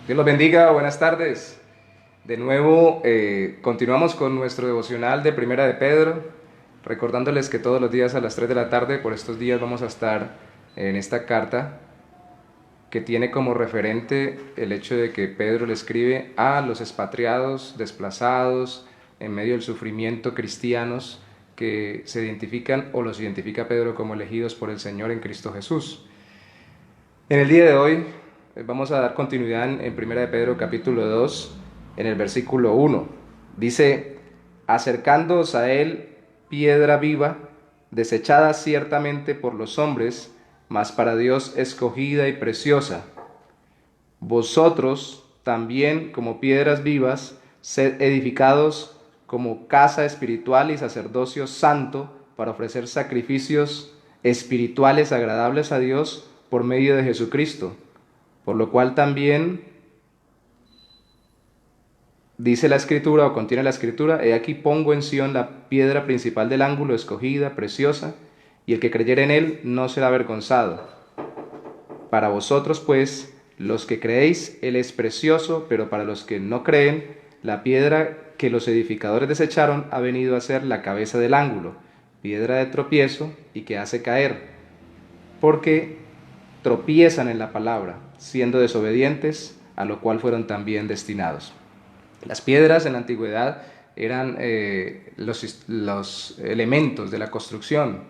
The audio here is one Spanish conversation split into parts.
Dios los bendiga, buenas tardes. De nuevo, continuamos con nuestro devocional de Primera de Pedro, recordándoles que todos los días a las 3 de la tarde, por estos días, vamos a estar en esta carta que tiene como referente el hecho de que Pedro le escribe a los expatriados, desplazados, en medio del sufrimiento cristianos que se identifican o los identifica Pedro como elegidos por el Señor en Cristo Jesús. En el día de hoy vamos a dar continuidad en 1 de Pedro capítulo 2, en el versículo 1. Dice, acercándoos a él, piedra viva, desechada ciertamente por los hombres, mas para Dios escogida y preciosa. Vosotros también, como piedras vivas, sed edificados como casa espiritual y sacerdocio santo para ofrecer sacrificios espirituales agradables a Dios por medio de Jesucristo, por lo cual también dice la Escritura o contiene la Escritura, he aquí pongo en Sión la piedra principal del ángulo, escogida, preciosa, y el que creyere en él no será avergonzado. Para vosotros, pues, los que creéis, él es precioso, pero para los que no creen, la piedra que los edificadores desecharon ha venido a ser la cabeza del ángulo, piedra de tropiezo y que hace caer, porque tropiezan en la palabra, siendo desobedientes, a lo cual fueron también destinados. Las piedras en la antigüedad eran los elementos de la construcción.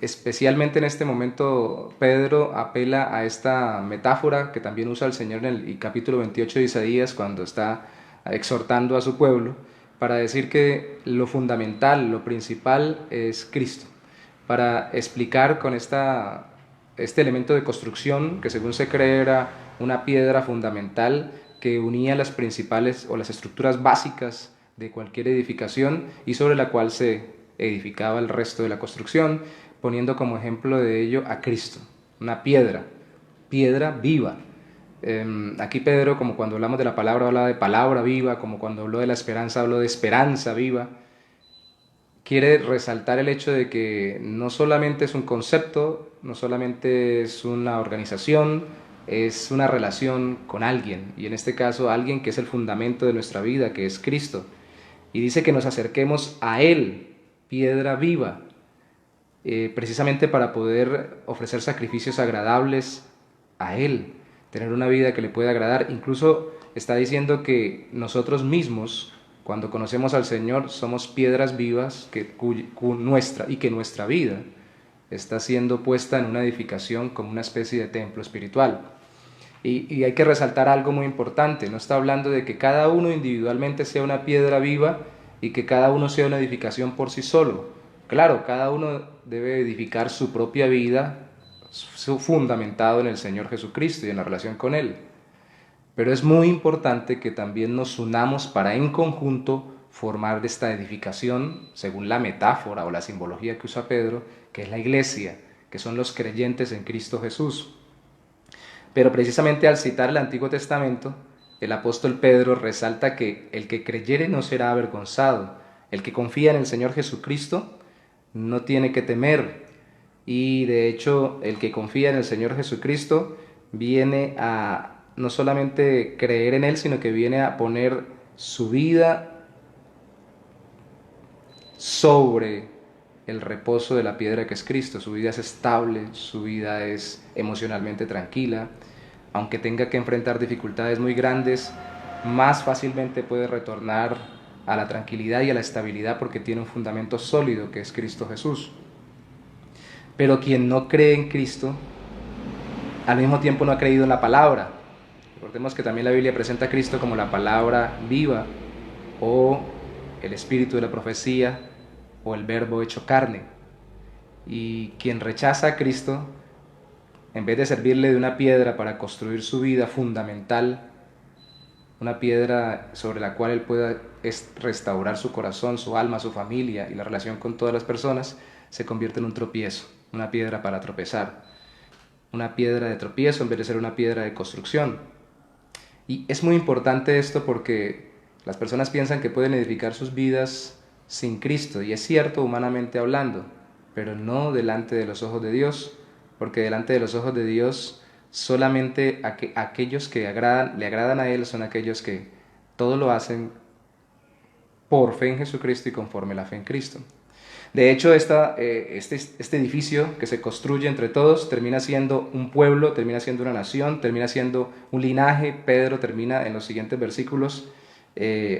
Especialmente en este momento Pedro apela a esta metáfora que también usa el Señor en el capítulo 28 de Isaías cuando está exhortando a su pueblo para decir que lo fundamental, lo principal es Cristo, para explicar con este elemento de construcción que según se cree era una piedra fundamental que unía las principales o las estructuras básicas de cualquier edificación y sobre la cual se edificaba el resto de la construcción, poniendo como ejemplo de ello a Cristo, una piedra, piedra viva. Aquí Pedro, como cuando hablamos de la palabra, habla de palabra viva, como cuando habló de la esperanza, habló de esperanza viva. Quiere resaltar el hecho de que no solamente es un concepto, no solamente es una organización, es una relación con alguien, y en este caso alguien que es el fundamento de nuestra vida, que es Cristo. Y dice que nos acerquemos a Él, piedra viva, precisamente para poder ofrecer sacrificios agradables a Él, tener una vida que le pueda agradar. Incluso está diciendo que nosotros mismos, cuando conocemos al Señor, somos piedras vivas y que nuestra vida está siendo puesta en una edificación como una especie de templo espiritual. Y hay que resaltar algo muy importante, no está hablando de que cada uno individualmente sea una piedra viva y que cada uno sea una edificación por sí solo. Claro, cada uno debe edificar su propia vida fundamentado en el Señor Jesucristo y en la relación con Él. Pero es muy importante que también nos unamos para en conjunto formar esta edificación, según la metáfora o la simbología que usa Pedro, que es la iglesia, que son los creyentes en Cristo Jesús. Pero precisamente al citar el Antiguo Testamento, el apóstol Pedro resalta que el que creyere no será avergonzado, el que confía en el Señor Jesucristo no tiene que temer, y de hecho el que confía en el Señor Jesucristo viene a no solamente creer en Él, sino que viene a poner su vida sobre el reposo de la piedra que es Cristo. Su vida es estable, su vida es emocionalmente tranquila, aunque tenga que enfrentar dificultades muy grandes, más fácilmente puede retornar a la tranquilidad y a la estabilidad porque tiene un fundamento sólido que es Cristo Jesús. Pero quien no cree en Cristo, al mismo tiempo no ha creído en la palabra. Recordemos que también la Biblia presenta a Cristo como la palabra viva o el espíritu de la profecía o el verbo hecho carne. Y quien rechaza a Cristo, en vez de servirle de una piedra para construir su vida fundamental, una piedra sobre la cual él pueda restaurar su corazón, su alma, su familia y la relación con todas las personas, se convierte en un tropiezo, una piedra para tropezar, una piedra de tropiezo en vez de ser una piedra de construcción. Y es muy importante esto porque las personas piensan que pueden edificar sus vidas sin Cristo, y es cierto humanamente hablando, pero no delante de los ojos de Dios, porque delante de los ojos de Dios Solamente aquellos que le agradan a Él son aquellos que todo lo hacen por fe en Jesucristo y conforme la fe en Cristo. De hecho, este edificio que se construye entre todos termina siendo un pueblo, termina siendo una nación, termina siendo un linaje. Pedro termina en los siguientes versículos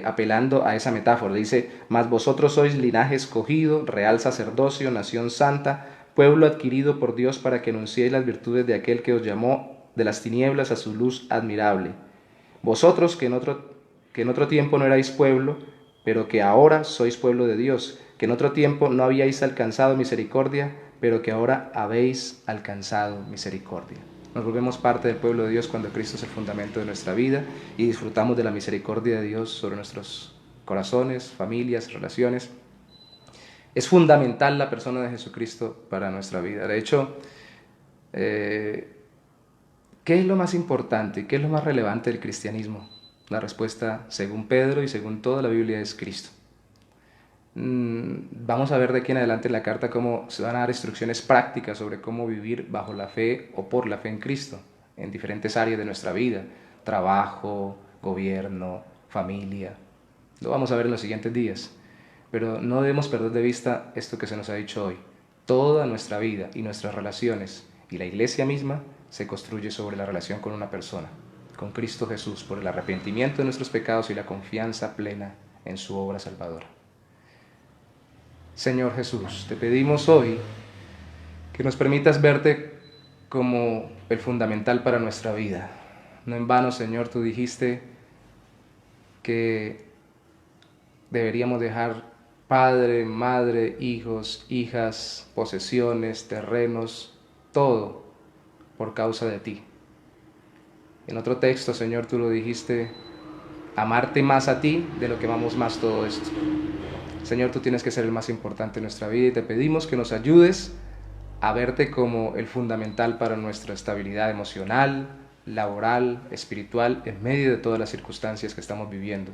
apelando a esa metáfora. Dice, mas vosotros sois linaje escogido, real sacerdocio, nación santa, pueblo adquirido por Dios para que anunciéis las virtudes de aquel que os llamó de las tinieblas a su luz admirable. Vosotros que en otro tiempo no erais pueblo, pero que ahora sois pueblo de Dios, que en otro tiempo no habíais alcanzado misericordia, pero que ahora habéis alcanzado misericordia. Nos volvemos parte del pueblo de Dios cuando Cristo es el fundamento de nuestra vida y disfrutamos de la misericordia de Dios sobre nuestros corazones, familias, relaciones. Es fundamental la persona de Jesucristo para nuestra vida. De hecho, ¿qué es lo más importante? ¿Qué es lo más relevante del cristianismo? La respuesta, según Pedro y según toda la Biblia, es Cristo. Vamos a ver de aquí en adelante en la carta cómo se van a dar instrucciones prácticas sobre cómo vivir bajo la fe o por la fe en Cristo en diferentes áreas de nuestra vida: trabajo, gobierno, familia. Lo vamos a ver en los siguientes días, pero no debemos perder de vista esto que se nos ha dicho hoy. Toda nuestra vida y nuestras relaciones y la iglesia misma se construye sobre la relación con una persona, con Cristo Jesús, por el arrepentimiento de nuestros pecados y la confianza plena en su obra salvadora. Señor Jesús, te pedimos hoy que nos permitas verte como el fundamental para nuestra vida. No en vano, Señor, tú dijiste que deberíamos dejar padre, madre, hijos, hijas, posesiones, terrenos, todo por causa de ti. En otro texto, Señor, tú lo dijiste, amarte más a ti de lo que amamos más todo esto. Señor, tú tienes que ser el más importante en nuestra vida y te pedimos que nos ayudes a verte como el fundamental para nuestra estabilidad emocional, laboral, espiritual, en medio de todas las circunstancias que estamos viviendo.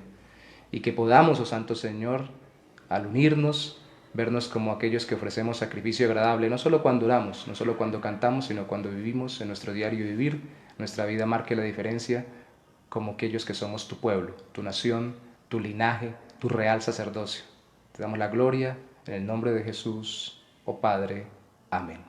Y que podamos, oh Santo Señor, al unirnos, vernos como aquellos que ofrecemos sacrificio agradable, no solo cuando oramos, no solo cuando cantamos, sino cuando vivimos en nuestro diario vivir, nuestra vida marque la diferencia como aquellos que somos tu pueblo, tu nación, tu linaje, tu real sacerdocio. Te damos la gloria en el nombre de Jesús, oh Padre. Amén.